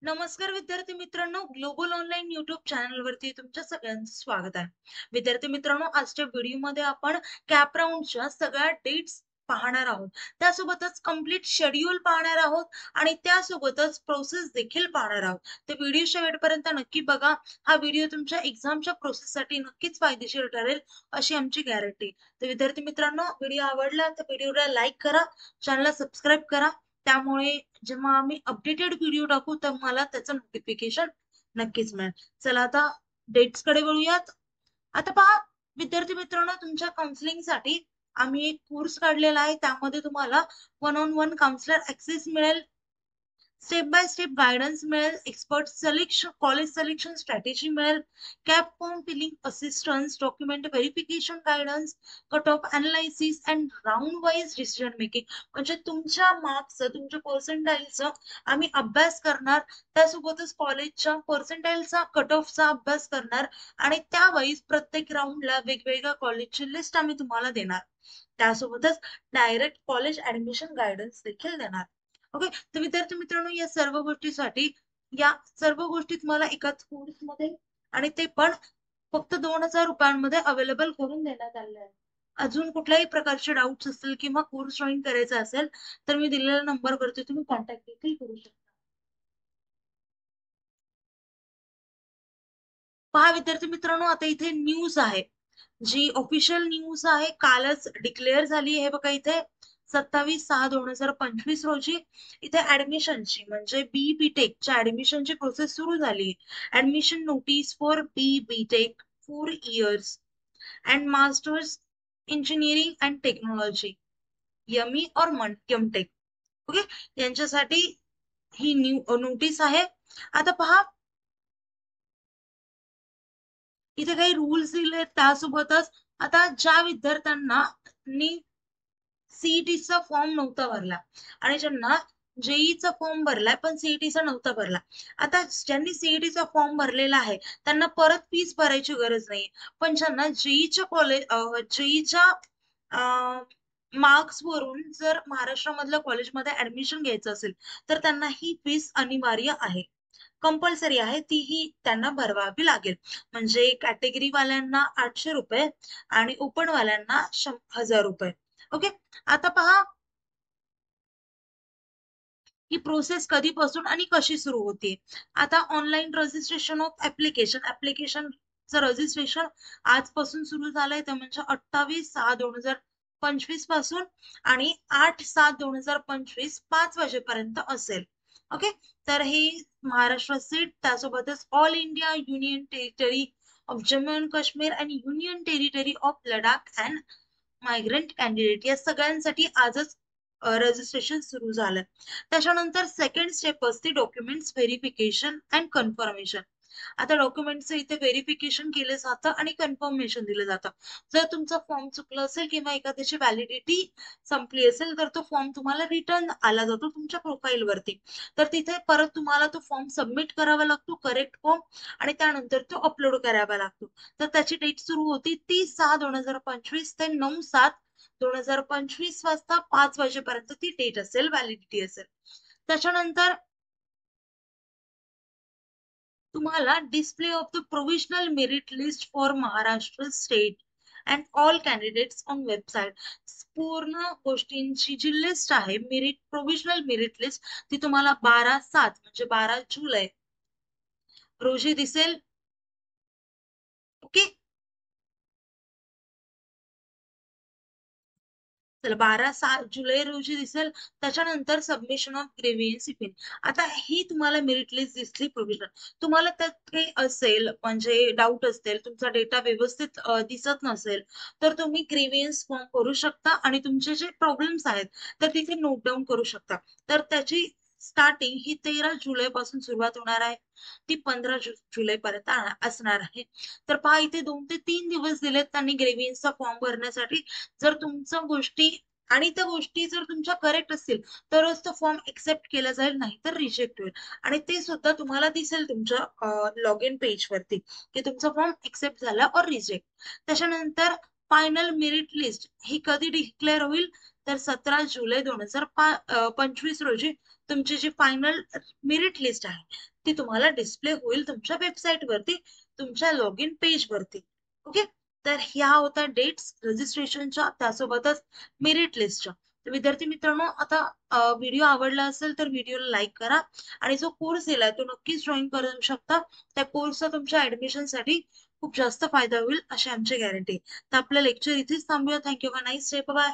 नमस्कार विद्यार्थी मित्रांनो, ग्लोबल ऑनलाईन युट्यूब चॅनलवरती तुमच्या सगळ्यांचं स्वागत आहे. विद्यार्थी मित्रांनो, आजच्या व्हिडिओमध्ये आपण कॅप राऊंडच्या सगळ्या डेट्स पाहणार आहोत. त्यासोबतच कंप्लीट शेड्यूल पाहणार आहोत आणि त्यासोबतच प्रोसेस देखील पाहणार आहोत. तर व्हिडिओ शेवटपर्यंत नक्की बघा. हा व्हिडिओ तुमच्या एक्झामच्या प्रोसेससाठी नक्कीच फायदेशीर ठरेल अशी आमची गॅरंटी. तर विद्यार्थी मित्रांनो, व्हिडिओ आवडला तर व्हिडिओला लाईक करा, चॅनलला सबस्क्राईब करा. त्यामुळे जेव्हा आम्ही अपडेटेड व्हिडिओ टाकू तर मला त्याचं नोटिफिकेशन नक्कीच मिळेल. चला आता डेट्स कडे वळूयात. आता पहा विद्यार्थी मित्रांनो, तुमच्या काउन्सिलिंगसाठी आम्ही एक कोर्स काढलेला आहे. त्यामध्ये तुम्हाला one on one counsellor access मिळेल, स्टेप बाय स्टेप गायडन्स मिळेल, expert selection college selection strategy मिळेल, CAP form filling assistance, document verification guidance, cut off analysis and round wise decision making. म्हणजे तुमच्या मार्क्सचं, तुमच्या पर्सेंटाईलचं आम्ही अभ्यास करणार. त्यासोबतच कॉलेजच्या पर्सेंटाईलचा कट ऑफचा अभ्यास करणार आणि त्यावेळीच प्रत्येक राऊंडला वेगवेगळ्या कॉलेजची लिस्ट आम्ही तुम्हाला देणार. त्यासोबतच डायरेक्ट कॉलेज ऍडमिशन गायडन्स देखील देणार. ओके. तर विद्यार्थी मित्रांनो, या सर्व गोष्टी तुम्हाला एकाच कोर्समध्ये आणि ते पण फक्त 2,000 रुपयांमध्ये अवेलेबल करून देण्यात आले आहे. अजून कुठल्याही प्रकारचे डाऊट्स असतील किंवा कोर्स जॉईन करायचा असेल तर मी दिलेल्या नंबरवरती तुम्ही कॉन्टॅक्ट देखील करू शकता. पहा विद्यार्थी मित्रांनो, आता इथे न्यूज आहे, जी ऑफिशियल न्यूज आहे, कालच डिक्लेअर झाली आहे बघा. इथे 27/6/2025 रोजी इथे ऍडमिशनची म्हणजे बीटेकच्या ऍडमिशनची प्रोसेस सुरू झाली. Admission notice for B Tech 4 years and masters engineering and technology, यमी और एमटेक. ओके. यांच्यासाठी ही नोटीस आहे. आता पहा, इथे काही रूल्स दिले. त्यासोबतच आता ज्या विद्यार्थ्यांना सीईटीचा फॉर्म नव्हता भरला आणि ज्यांना जेईचा फॉर्म भरलाय पण सीईटीचा नव्हता भरला, आता ज्यांनी सीईटीचा फॉर्म भरलेला आहे त्यांना परत फीस भरायची गरज नाही. पण ज्यांना जेईच्या मार्क्स वरून जर महाराष्ट्रामधल्या कॉलेजमध्ये ऍडमिशन घ्यायचं असेल तर त्यांना ही फीस अनिवार्य आहे, कंपल्सरी आहे, तीही त्यांना भरवावी लागेल. म्हणजे कॅटेगरी वाल्यांना 800 रुपये आणि ओपन वाल्यांना 1,000 रुपये. ओके. आता पहा, ही प्रोसेस कधीपासून आणि कशी सुरू होते. आता ऑनलाईन रजिस्ट्रेशन ऑफ ऍप्लिकेशनचं रजिस्ट्रेशन आजपासून सुरू झालंय, ते म्हणजे 28/6/2025 पासून आणि 8/7/2025 5 वाजेपर्यंत असेल. ओके. तर हे महाराष्ट्र सीट, त्यासोबतच all India union territory of Jammu and Kashmir आणि union territory of Ladakh and migrant candidate या सगळ्यांसाठी आजच रजिस्ट्रेशन सुरू झालं. त्याच्यानंतर सेकंड स्टेप असते डॉक्युमेंट्स व्हेरिफिकेशन अँड कन्फर्मेशन. आता डॉक्युमेंटचं इथे व्हेरिफिकेशन केलं जातं आणि कन्फर्मेशन दिलं जातं. जर तुमचा फॉर्म चुकला असेल किंवा एखाद्याची व्हॅलिडिटी संपली असेल तर तो फॉर्म तुम्हाला रिटर्न आला जातो तुमच्या प्रोफाईलवरती. तर तिथे परत तुम्हाला तो फॉर्म सबमिट करावा लागतो, करेक्ट फॉर्म, आणि त्यानंतर तो अपलोड करावा लागतो. तर त्याची डेट सुरू होती 30/6/2025 ते 9/7/2025 वाजता 5 वाजेपर्यंत ती डेट असेल, व्हॅलिडिटी असेल. त्याच्यानंतर तुम्हाला display of the provisional merit list for Maharashtra state and all candidates on website. पूर्ण गोष्टींची जी लिस्ट आहे, प्रोव्हिजनल मेरिट लिस्ट, ती तुम्हाला 12/7 म्हणजे 12 जुलै रोजी दिसेल. ओके. चला, 12/7 जुलै रोजी दिसेल. त्याच्यानंतर सबमिशन ऑफ ग्रेव्हियन्स इफिन. आता ही तुम्हाला मेरिट लिस्ट दिसली प्रोव्हिजनल. तुम्हाला त्यात काही असेल म्हणजे डाऊट असेल, तुमचा डेटा व्यवस्थित दिसत नसेल तर तुम्ही ग्रेव्हियन्स फॉर्म करू शकता आणि तुमचे जे प्रॉब्लेम्स आहेत तर तिथे नोट डाऊन करू शकता. तर त्याची स्टार्टिंग ही 13 जुलै पासून सुरुवात होणार आहे, ती 15 जुलै पर्यंत असणार आहे. तर पहा, इथे 2 ते 3 दिवस दिलेत त्यांनी ग्रेव्हियन्सचा फॉर्म भरण्यासाठी. जर तुमच्या गोष्टी आणि त्या गोष्टी जर तुमच्या करेक्ट असतील तरच तो फॉर्म एक्सेप्ट केला जाईल, नाही तर रिजेक्ट होईल. आणि ते सुद्धा तुम्हाला दिसेल तुमच्या लॉग इन पेज वरती की तुमचा फॉर्म एक्सेप्ट झाला और रिजेक्ट. त्याच्यानंतर फायनल मेरिट लिस्ट ही कधी डिक्लेअर होईल तर 17 जुलै 2025 रोजी तुमची जी फायनल मेरिट लिस्ट आहे ती तुम्हाला डिस्प्ले होईल तुमच्या वेबसाईट वरती, तुमच्या लॉग इन पेज वरती. ओके. तर ह्या होत्या डेट्स रजिस्ट्रेशनच्या, त्यासोबतच मेरिट लिस्टच्या. तर विद्यार्थी मित्रांनो, आता व्हिडिओ आवडला असेल तर व्हिडिओला लाईक करा आणि जो कोर्स दिलाय तो नक्कीच जॉईन करू शकता. त्या कोर्सचा तुमच्या ऍडमिशनसाठी खूप जास्त फायदा होईल अशी आमची गॅरंटी. तर आपलं लेक्चर इथेच थांबूया. थँक्यू. Nice day. बाय.